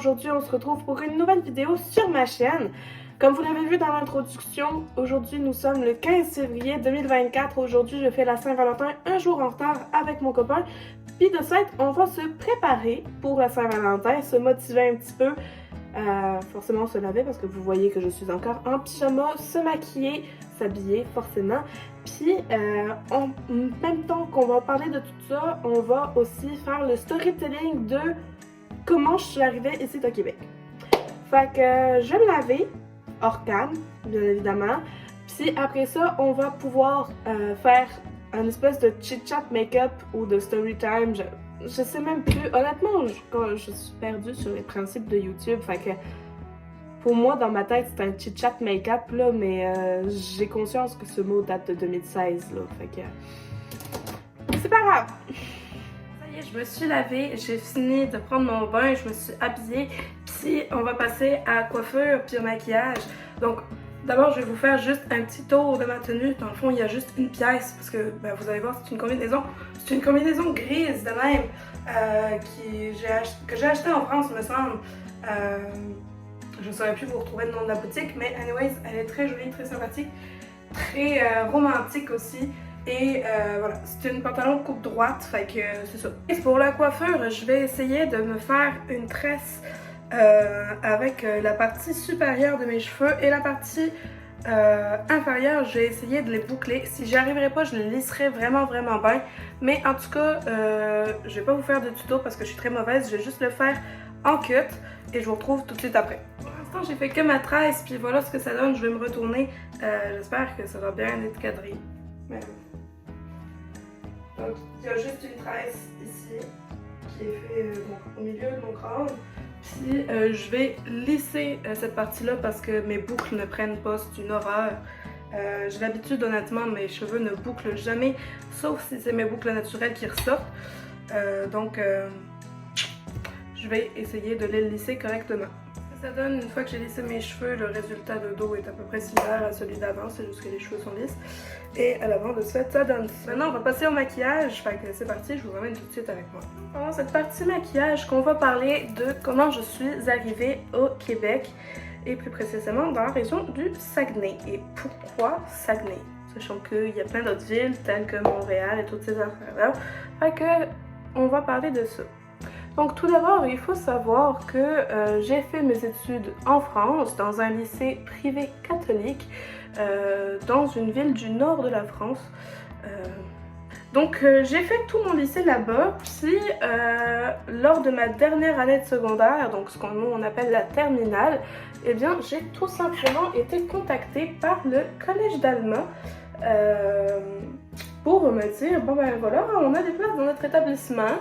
aujourd'hui on se retrouve pour une nouvelle vidéo sur ma chaîne. Comme vous l'avez vu dans l'introduction, aujourd'hui nous sommes le 15 février 2024. Aujourd'hui je fais la Saint-Valentin un jour en retard avec mon copain. Puis de fait, on va se préparer pour la Saint-Valentin, se motiver un petit peu. Forcément se laver parce que vous voyez que je suis encore en pyjama, se maquiller, s'habiller forcément. Puis en même temps qu'on va parler de tout ça, on va aussi faire le storytelling de comment je suis arrivée ici au Québec. Fait que je vais me laver, hors cam, bien évidemment. Puis après ça, on va pouvoir faire un espèce de chit-chat make-up ou de story time. Je sais même plus. Honnêtement, je suis perdue sur les principes de YouTube. Fait que pour moi, dans ma tête, c'est un chit-chat make-up, là, mais j'ai conscience que ce mot date de 2016, là. Fait que c'est pas grave. Ça y est, je me suis lavée, j'ai fini de prendre mon bain, je me suis habillée. Puis on va passer à coiffure puis au maquillage. Donc d'abord, je vais vous faire juste un petit tour de ma tenue. Dans le fond, il y a juste une pièce parce que ben, vous allez voir, c'est une combinaison. C'est une combinaison grise de même que j'ai acheté en France, me semble. Je ne saurais plus vous retrouver le nom de la boutique, mais anyways, elle est très jolie, très sympathique, très romantique aussi. Et voilà, c'est une pantalon coupe droite, fait que c'est ça. Et pour la coiffure, je vais essayer de me faire une tresse avec la partie supérieure de mes cheveux et la partie inférieure, je vais essayer de les boucler. Si j'y arriverai pas, je les lisserai vraiment bien. Mais en tout cas, je vais pas vous faire de tuto parce que je suis très mauvaise. Je vais juste le faire en cut et je vous retrouve tout de suite après. Pour l'instant, j'ai fait que ma tresse, puis voilà ce que ça donne. Je vais me retourner. J'espère que ça va bien être cadré. Mais... Donc, il y a juste une tresse ici qui est faite au milieu de mon crâne. Puis je vais lisser cette partie-là parce que mes boucles ne prennent pas, c'est une horreur. J'ai l'habitude, honnêtement, mes cheveux ne bouclent jamais, sauf si c'est mes boucles naturelles qui ressortent. Donc, je vais essayer de les lisser correctement. Ça donne, une fois que j'ai lissé mes cheveux, le résultat de dos est à peu près similaire à celui d'avant, c'est juste que les cheveux sont lisses. Et à l'avant de ça, ça donne ça. Maintenant, on va passer au maquillage, fait que c'est parti, je vous emmène tout de suite avec moi. Pendant cette partie maquillage, qu'on va parler de comment je suis arrivée au Québec, et plus précisément dans la région du Saguenay. Et pourquoi Saguenay? Sachant qu'il y a plein d'autres villes, telles que Montréal et toutes ces affaires-là. Fait que, on va parler de ça. Donc tout d'abord, il faut savoir que j'ai fait mes études en France, dans un lycée privé catholique, dans une ville du nord de la France. Donc j'ai fait tout mon lycée là-bas, puis lors de ma dernière année de secondaire, donc ce qu'on appelle la terminale, eh bien j'ai tout simplement été contactée par le collège d'Alma pour me dire, bon ben voilà, on a des places dans notre établissement.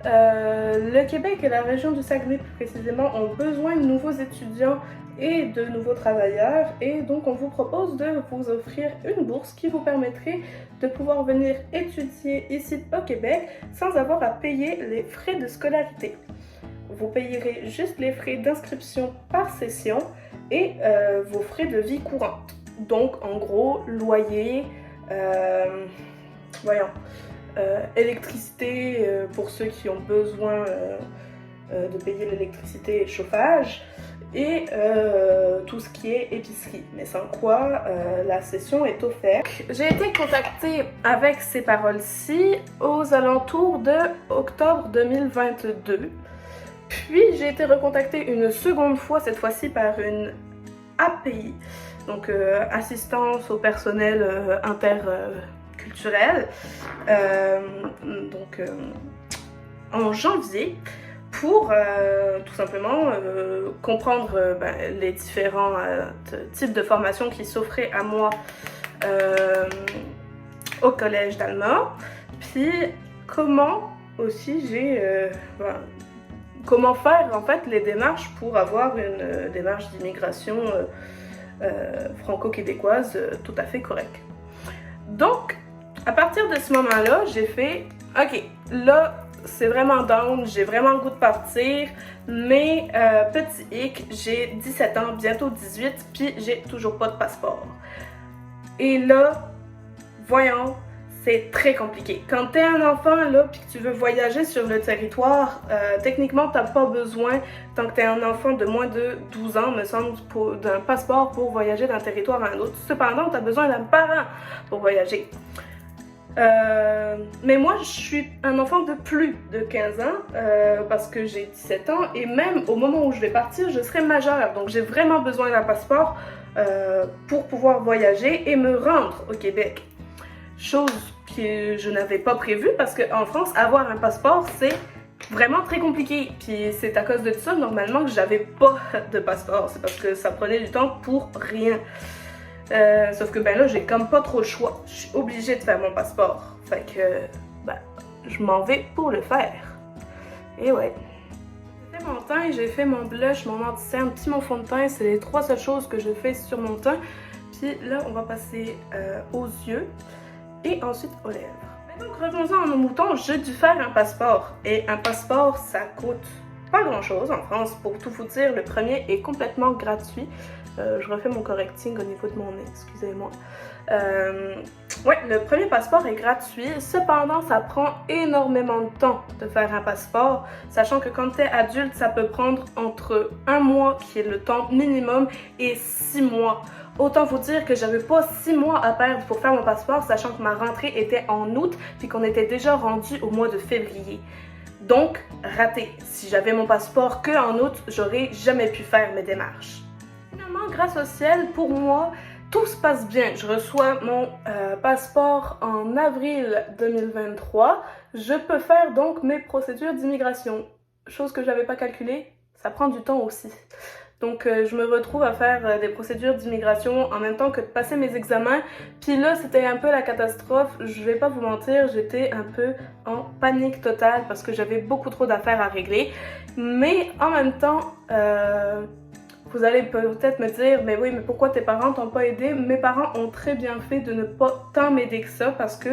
Le Québec et la région du Saguenay plus précisément ont besoin de nouveaux étudiants et de nouveaux travailleurs et donc on vous propose de vous offrir une bourse qui vous permettrait de pouvoir venir étudier ici au Québec sans avoir à payer les frais de scolarité. Vous payerez juste les frais d'inscription par session et vos frais de vie courante. Donc en gros, loyer, électricité pour ceux qui ont besoin de payer l'électricité et le chauffage et tout ce qui est épicerie, mais sans quoi la session est offerte. J'ai été contactée avec ces paroles-ci aux alentours de octobre 2022, puis j'ai été recontactée une seconde fois, cette fois-ci par une API, donc assistance au personnel interculturel, en janvier pour tout simplement comprendre les différents types de formations qui s'offraient à moi au collège d'Alma, puis comment aussi comment faire en fait les démarches pour avoir une démarche d'immigration franco-québécoise tout à fait correcte. Donc, à partir de ce moment-là, j'ai fait « Ok, là, c'est vraiment down, j'ai vraiment le goût de partir, mais petit hic, j'ai 17 ans, bientôt 18, puis j'ai toujours pas de passeport. » Et là, voyons, c'est très compliqué. Quand t'es un enfant là, puis que tu veux voyager sur le territoire, techniquement t'as pas besoin, tant que t'es un enfant de moins de 12 ans, me semble, d'un passeport pour voyager d'un territoire à un autre. Cependant, t'as besoin d'un parent pour voyager. Mais moi, je suis un enfant de plus de 15 ans parce que j'ai 17 ans et même au moment où je vais partir, je serai majeure. Donc j'ai vraiment besoin d'un passeport pour pouvoir voyager et me rendre au Québec. Chose que je n'avais pas prévue parce qu'en France, avoir un passeport, c'est vraiment très compliqué. Puis c'est à cause de ça, normalement, que j'avais pas de passeport. C'est parce que ça prenait du temps pour rien. Sauf que ben là, j'ai comme pas trop le choix. Je suis obligée de faire mon passeport. Fait que, ben, je m'en vais pour le faire. Et ouais. J'ai fait mon teint, j'ai fait mon blush, mon anti-cerne, puis mon fond de teint. C'est les 3 seules choses que je fais sur mon teint. Puis là, on va passer aux yeux et ensuite aux lèvres. Mais donc, revenons-en à nos moutons. J'ai dû faire un passeport. Et un passeport, ça coûte pas grand-chose en France. Pour tout vous dire, le premier est complètement gratuit. Je refais mon correcting au niveau de mon nez, excusez-moi. Ouais, le premier passeport est gratuit, cependant ça prend énormément de temps de faire un passeport, sachant que quand tu es adulte, ça peut prendre entre 1 mois, qui est le temps minimum, et 6 mois. Autant vous dire que j'avais pas 6 mois à perdre pour faire mon passeport, sachant que ma rentrée était en août, puis qu'on était déjà rendu au mois de février. Donc, raté. Si j'avais mon passeport que en août, j'aurais jamais pu faire mes démarches. Finalement, grâce au ciel, pour moi, tout se passe bien. Je reçois mon passeport en avril 2023. Je peux faire donc mes procédures d'immigration. Chose que je n'avais pas calculée, ça prend du temps aussi. Donc je me retrouve à faire des procédures d'immigration en même temps que de passer mes examens. Puis là, c'était un peu la catastrophe. Je vais pas vous mentir, j'étais un peu en panique totale parce que j'avais beaucoup trop d'affaires à régler. Mais en même temps, vous allez peut-être me dire, mais oui, mais pourquoi tes parents t'ont pas aidé? Mes parents ont très bien fait de ne pas tant m'aider que ça parce que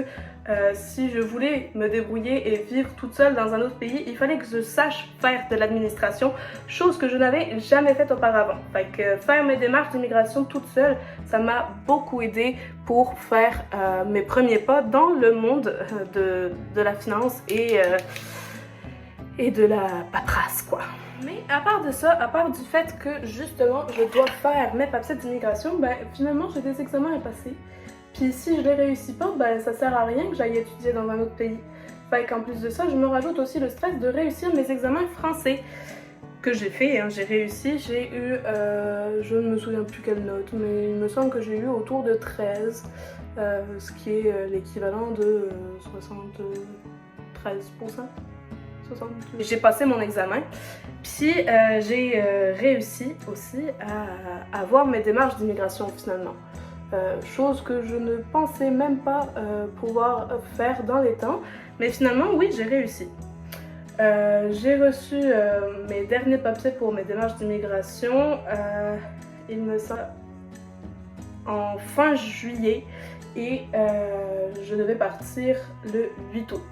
si je voulais me débrouiller et vivre toute seule dans un autre pays, il fallait que je sache faire de l'administration, chose que je n'avais jamais faite auparavant. Fait que faire mes démarches d'immigration toute seule, ça m'a beaucoup aidé pour faire mes premiers pas dans le monde de la finance et de la paperasse, quoi. Mais à part de ça, à part du fait que justement je dois faire mes papiers d'immigration, ben finalement j'ai des examens à passer. Puis si je les réussis pas, ben ça sert à rien que j'aille étudier dans un autre pays. Fait qu'en plus de ça, je me rajoute aussi le stress de réussir mes examens français. Que j'ai fait, hein, j'ai réussi, j'ai eu, je ne me souviens plus quelle note, mais il me semble que j'ai eu autour de 13, ce qui est l'équivalent de 73%. J'ai passé mon examen, puis j'ai réussi aussi à avoir mes démarches d'immigration finalement. Chose que je ne pensais même pas pouvoir faire dans les temps, mais finalement oui, j'ai réussi. J'ai reçu mes derniers papiers pour mes démarches d'immigration, il me semble en fin juillet, et je devais partir le 8 août.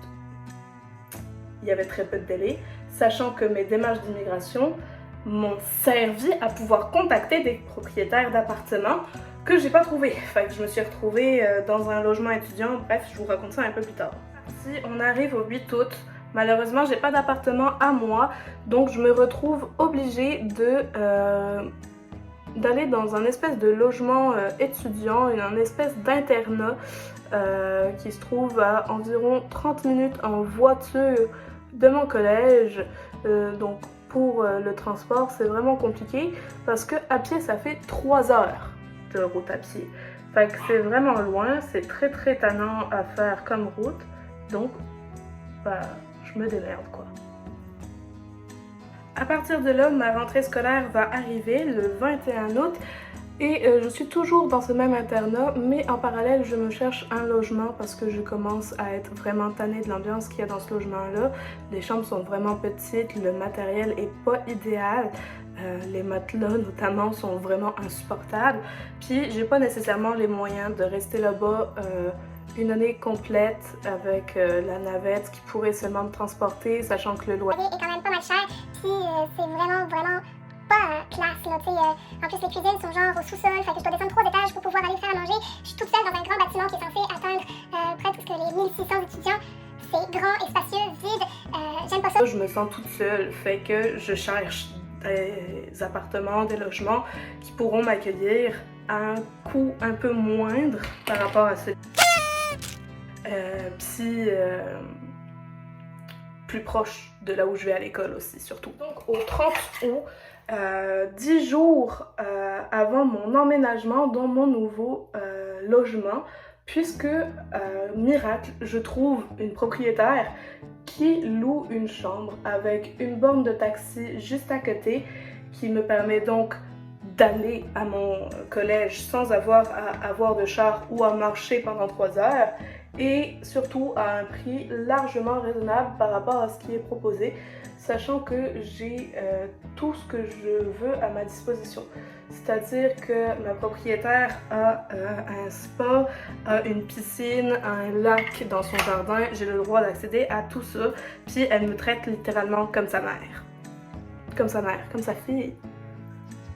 Il y avait très peu de délai, sachant que mes démarches d'immigration m'ont servi à pouvoir contacter des propriétaires d'appartements que j'ai pas trouvé. Fait que je me suis retrouvée dans un logement étudiant, bref, je vous raconte ça un peu plus tard. Si on arrive au 8 août, malheureusement j'ai pas d'appartement à moi, donc je me retrouve obligée d'aller dans un espèce de logement étudiant, une espèce d'internat qui se trouve à environ 30 minutes en voiture de mon collège. Donc pour le transport, c'est vraiment compliqué parce que à pied, ça fait 3 heures de route à pied. Fait que c'est vraiment loin, c'est très très tannant à faire comme route. Donc, bah, je me démerde quoi. À partir de là, ma rentrée scolaire va arriver le 21 août. Et je suis toujours dans ce même internat, mais en parallèle, je me cherche un logement parce que je commence à être vraiment tannée de l'ambiance qu'il y a dans ce logement-là. Les chambres sont vraiment petites, le matériel est pas idéal, les matelas notamment sont vraiment insupportables. Puis j'ai pas nécessairement les moyens de rester là-bas une année complète avec la navette qui pourrait seulement me transporter, sachant que le loyer est quand même pas mal cher, puis c'est vraiment pas classe, là, tu sais. En plus, les cuisines sont genre au sous-sol, fait que je dois descendre 3 étages pour pouvoir aller faire à manger. Je suis toute seule dans un grand bâtiment qui est censé atteindre presque les 1600 étudiants. C'est grand et spacieux, vide. J'aime pas ça. Je me sens toute seule, fait que je cherche des appartements, des logements qui pourront m'accueillir à un coût un peu moindre par rapport à celui plus proche de là où je vais à l'école aussi, surtout. Donc au 30 août, 10 jours avant mon emménagement dans mon nouveau logement, puisque, miracle, je trouve une propriétaire qui loue une chambre avec une borne de taxi juste à côté, qui me permet donc d'aller à mon collège sans avoir à avoir de char ou à marcher pendant 3 heures, et surtout à un prix largement raisonnable par rapport à ce qui est proposé, sachant que j'ai tout ce que je veux à ma disposition. C'est-à-dire que ma propriétaire a un spa, a une piscine, un lac dans son jardin. J'ai le droit d'accéder à tout ça. Puis elle me traite littéralement comme sa mère. Comme sa mère, comme sa fille.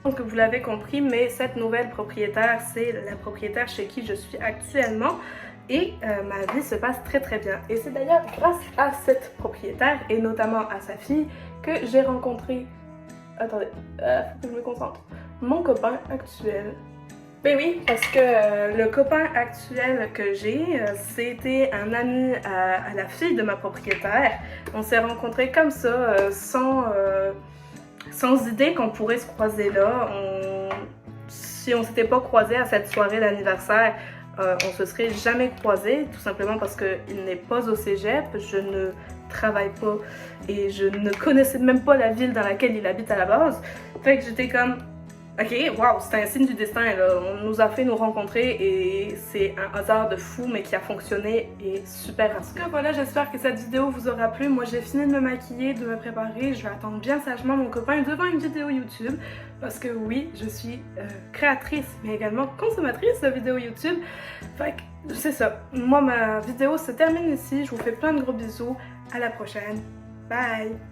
Donc vous l'avez compris, mais cette nouvelle propriétaire, c'est la propriétaire chez qui je suis actuellement. Et ma vie se passe très très bien. Et c'est d'ailleurs grâce à cette propriétaire, et notamment à sa fille, que j'ai rencontré... Attendez, faut que je me concentre. Mon copain actuel. Ben oui, parce que le copain actuel que j'ai, c'était un ami à la fille de ma propriétaire. On s'est rencontrés comme ça, sans idée qu'on pourrait se croiser là. Si on s'était pas croisés à cette soirée d'anniversaire, on se serait jamais croisés, tout simplement parce qu'il n'est pas au cégep, je ne travaille pas et je ne connaissais même pas la ville dans laquelle il habite à la base. Fait que j'étais comme, ok, waouh, c'est un signe du destin, là. On nous a fait nous rencontrer et c'est un hasard de fou, mais qui a fonctionné et super rassurant. En tout cas, voilà, j'espère que cette vidéo vous aura plu. Moi, j'ai fini de me maquiller, de me préparer. Je vais attendre bien sagement mon copain devant une vidéo YouTube. Parce que oui, je suis créatrice, mais également consommatrice de vidéos YouTube. Fait que c'est ça. Moi, ma vidéo se termine ici. Je vous fais plein de gros bisous. À la prochaine. Bye!